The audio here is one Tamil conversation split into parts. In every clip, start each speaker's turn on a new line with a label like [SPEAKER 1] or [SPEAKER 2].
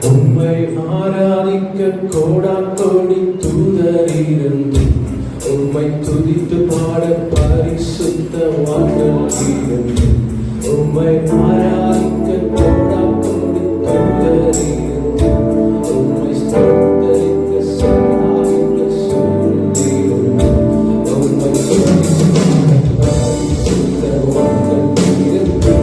[SPEAKER 1] உம்மை ஆராதிக்க கோடாக்கோடி தூதரிருந்து உம்மை துதித்து பாட பரிசுத்தவான்கள் இருந்து உம்மை ஆராதிக்க கோடாக்கோடி தூதரிருந்து உம்மை ஸ்தோத்தரிக்க சன்னாவிக்க சூழ்ந்திருந்து உம்மை துதித்து பாட பரிசுத்தவான்கள் இருந்து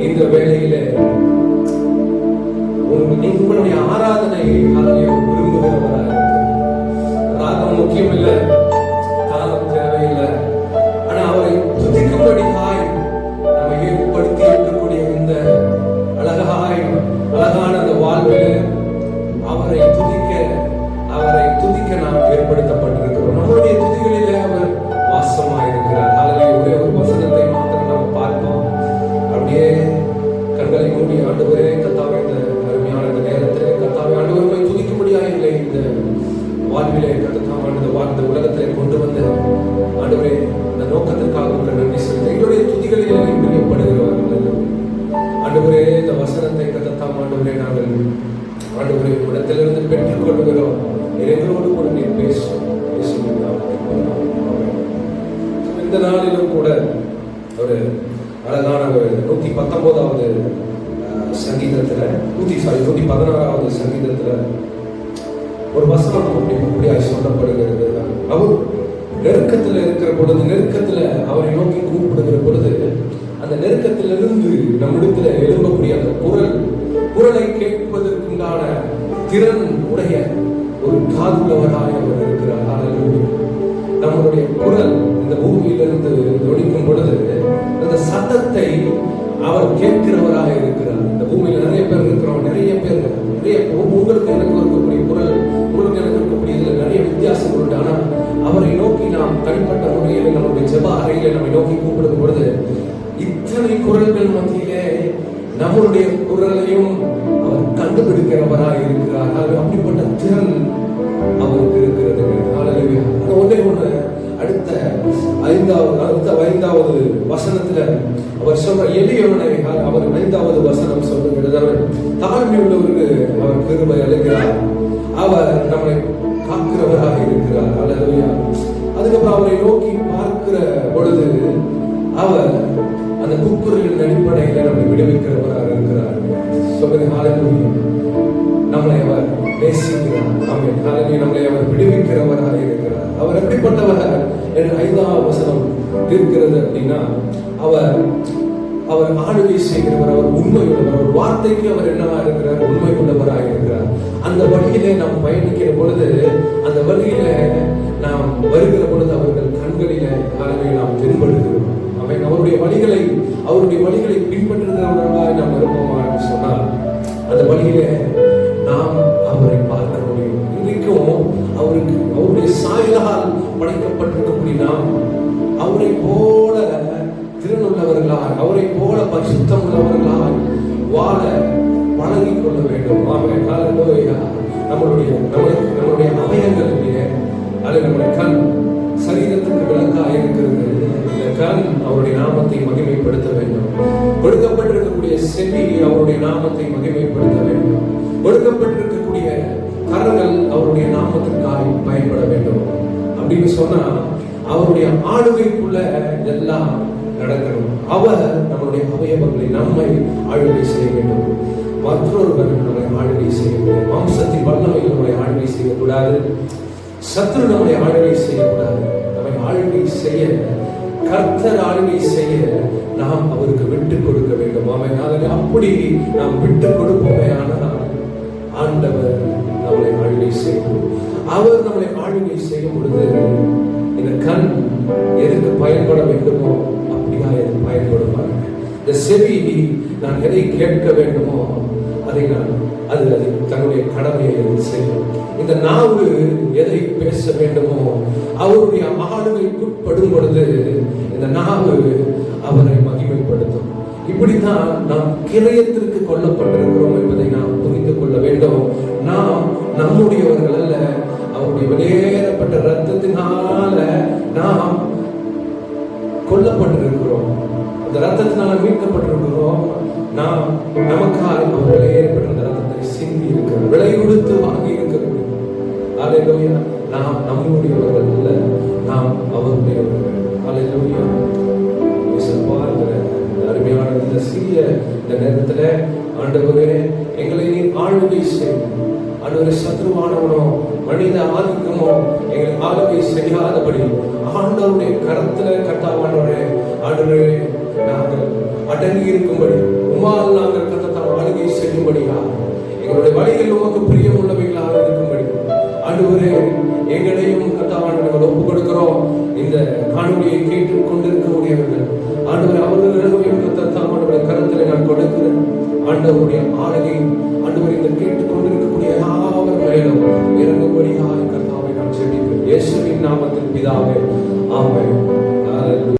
[SPEAKER 1] இந்த வேளையில உங்களுடைய ஆராதனை விரும்புகிறவராக ராகம் முக்கியம் இல்லை, காலம் தேவையில்லை. ஆனா அவரை துதிக்கும்படியாய் நம்ம ஏற்படுத்தி இருக்கக்கூடிய இந்த அழகான அந்த வாழ்வில் அவரை துதிக்க நாம் ஏற்படுத்தப்பட்டிருக்கிறோம். நம்மளுடைய துதிகளிலே அவர் வாசமாயிருக்கிறார். அதில் ஒரே ஒரு வசனத்தை மாத்திரம் நாம் பார்ப்போம். அப்படியே கண்களை மூடி ஆண்டவரே கர்த்தாவே, இந்த அருமையான இந்த நேரத்திலே கர்த்தாவே ஆண்டவரை துதிக்கும்படியாக இல்லை இந்த வாழ்விலே கர்த்தாவே இந்த உலகத்திலே கொண்டு வந்த ஆண்டவரே இந்த நோக்கத்திற்காக நன்றி செலுத்த எங்களுடைய துதிகளிலே பிரியப்படுகிறவர்கள் ஆண்டவரே இந்த வசனத்தை கர்த்தாவே ஆண்டவரே நாங்கள் ஆண்டவரே இடத்திலிருந்து பெற்றுக் கொள்கிறோம். எங்களோடு கூட நீர் பேசும். இந்த நாளிலும் கூட ஒரு அழகான 119வது சங்கீதத்துல 116வது சங்கீதத்துல ஒரு வசனம் அப்படியாய் சொல்லப்படுகிறது. அவர் நெருக்கத்துல இருக்கிற பொழுது, நெருக்கத்துல அவரை நோக்கி கூப்பிடுகிற பொழுது, அந்த நெருக்கத்திலிருந்து நம்மிடத்துல எழும்பக்கூடிய அந்த குரலை கேட்பதற்குண்டான திறன் உடைய ஒரு காதுள்ளவராய் அவர் இருக்கிறார். நம்மளுடைய குரல் இந்த பூமியிலிருந்து ஒழிக்கும் பொழுது அந்த சத்தத்தை அவர் கேட்கிறவராக இருக்கிறார். இந்த பூமியில நிறைய பேர் இருக்கிறோம், நிறைய உங்களுக்கு எனக்கு இருக்கக்கூடிய குரல், உங்களுக்கு எனக்கு இருக்கக்கூடிய இதுல நிறைய வித்தியாசங்கள் உண்டு. ஆனா அவரை நோக்கி நாம் தனிப்பட்ட முறையில் நம்மளுடைய ஜெப அறையில நம்மை நோக்கி கூப்பிடும் பொழுது இத்தனை குரல்கள் மத்தியிலே நம்மளுடைய குரலையும் அவர் கண்டுபிடிக்கிறவராக இருக்கிறார். அப்படிப்பட்ட திறன் அவருக்கு இருக்கிறது. ஒன்றே ஒன்று அடுத்த 5 ஐந்தாவது வசனத்துல அவர் சொல்ற எளியவனை அவர் 5வது வசனம் சொல்லுகிறது, அவர் தாழ்மை உள்ளவருக்கு அவர் கிருபை அளிக்கிறார், அவர் நம்மை காக்கிறவராக இருக்கிறார். அல்லேலூயா. அதுக்கப்புறம் அவரை நோக்கி பார்க்கிற பொழுது அவர் அந்த கூக்குரலின் அடிப்படையில் நம்மை விடுவிக்கிறவராக இருக்கிறார். சொல்லுங்க ஹல்லேலூயா. நம்மளை அவர் நேசிக்கிறார். ஆமென். ஹல்லேலூயா. நம்மளை அவர் விடுவிக்கிறவராக இருக்கிறார். அவர் எப்படிப்பட்டவர் என்று 5வது வசனம் இருக்கிறது அப்படின்னா, அவர் ஆளுகை செய்கிறவர், அவர் உண்மை உள்ளவர், ஒரு வார்த்தைக்கு அவர் என்னவா இருக்கிறார், உண்மை உள்ளவராக இருக்கிறார். அந்த வழியிலே நாம் பயணிக்கிற பொழுது, அந்த வழியில நாம் வருகிற பொழுது அவர்கள் கண்களிலே நாம் தென்படுகிறோம். அவன் அவருடைய வழிகளை பின்பற்றுகிறவர்களாக நாம் இருப்போமா என்று சொன்னால், அந்த வழியிலே நாம் அவரை பார்க்க முடியும். இன்றைக்கும் அவருடைய சாயலால் படைக்கப்பட்டிருக்கக்கூடிய நாம் அவரை போல திறனுள்ளவர்களாய், அவரை போல பரிசுத்தம் உள்ளவர்களாய் வாழ பழகிக் கொள்ள வேண்டும். நம்மளுடைய அவயங்களிலே அல்லது நம்முடைய கண் சரீரத்துக்கு விளக்காக இருக்கிறது. இந்த கண் அவருடைய நாமத்தை மகிமைப்படுத்த வேண்டும். கொடுக்கப்பட்டிருக்கக்கூடிய செவி அவருடைய நாமத்தை மகிமைப்படுத்த வேண்டும். கொடுக்கப்பட்டிருக்கக்கூடிய கரங்கள் அவருடைய நாமத்திற்காக பயன்பட வேண்டும். அப்படின்னு சொன்னா அவருடைய ஆளுகைக்குள்ள எல்லாம் நடக்கணும். அவர் நம்மளுடைய அவயவங்களை நம்மை ஆளுகை செய்ய வேண்டும். மற்றொருவர் நம்மை ஆளுகை செய்யக்கூடாது. மாம்சத்தின் வல்லமை நம்மளை ஆளுகை செய்யக்கூடாது. சத்துரு நம்மை ஆளுகை செய்யக்கூடாது. நம்மை ஆளுகை செய்ய, கர்த்தர் ஆளுகை செய்ய நாம் அவருக்கு விட்டு கொடுக்க வேண்டும். அப்படி நாம் விட்டு கொடுப்போமே ஆனால் ஆண்டவர் நம்மளை ஆளுகை செய்யும். அவர் நம்மளை ஆளுகை செய்யும் பொழுது இந்த கண் எதுக்கு பயன்பட வேண்டுமோ அப்படியா எது பயன்படுவாங்க. இந்த செவி நான் எதை கேட்க வேண்டுமோ அதை அது தன்னுடைய கடமையை செய்யும். இந்த நாவு எதை பேச வேண்டுமோ அவருடைய ஆளுகைக்குட்படும் பொழுது இந்த நாவு அவரை மகிமைப்படுத்தும். இப்படித்தான் நாம் கிரயத்திற்கு கொல்லப்பட்டிருக்கிறோம் என்பதை நாம் புரிந்து கொள்ள வேண்டும். நாம் நம்முடையவர்கள் அல்ல, அவருடைய வெளியேறப்பட்ட ரத்தத்தினால நாம் கொல்லப்பட்டிருக்கிறோம். அந்த ரத்தத்தினால மீட்கப்பட்டிருக்கிறோம். நாம் நமக்காக அவர் வெளியேறப்பட்ட அந்த ரத்தத்தை சிந்தி இருக்கிறோம், விலை கொடுத்து வாங்கி இருக்கக்கூடிய. அல்லேலூயா. நாம் நம்முடையவர்கள் அல்ல, நாம் அவருடையவர்கள். அல்லேலூயா. அருமையான இந்த சிறிய இந்த நேரத்துல ஆண்டவரே எங்களை நீ ஆளுகை செய்யும். ஆண்டவரே சத்ருவானவனோ மனித ஆதிக்கமோ எங்களை ஆளுகை செய்யாதபடி ஆண்டவருடைய கரத்துல கட்டாவானவரே ஆண்டவரே நாங்கள் அடங்கி இருக்கும்படி உமால் நாங்கள் கத்தத்தால் ஆளுகை செய்யும்படியா எங்களுடைய வழிகள் உமக்கு பிரியமுள்ளவைகளாக இருக்கும்படி ஆண்டவரே எங்களையும் கத்தாவானவர்கள் ஒப்புக் கொடுக்கிறோம். இந்த காணொலியை கேட்டுக் கொண்டிருக்கக்கூடியவர்கள் ஆண்டவர் அவர்களுடைய கரத்தில் நான் கொடுக்கிறேன். ஆண்டவருடைய ஆளுகை ஆண்டவர் இந்த கேட்டுக் கொண்டிருக்கக்கூடிய யாவர் மேலும் இறங்கும்படியாக கர்த்தாவை நான் ஜெபிக்கிறேன். இயேசுவின் நாமத்தில் பிதாவே, ஆமென்.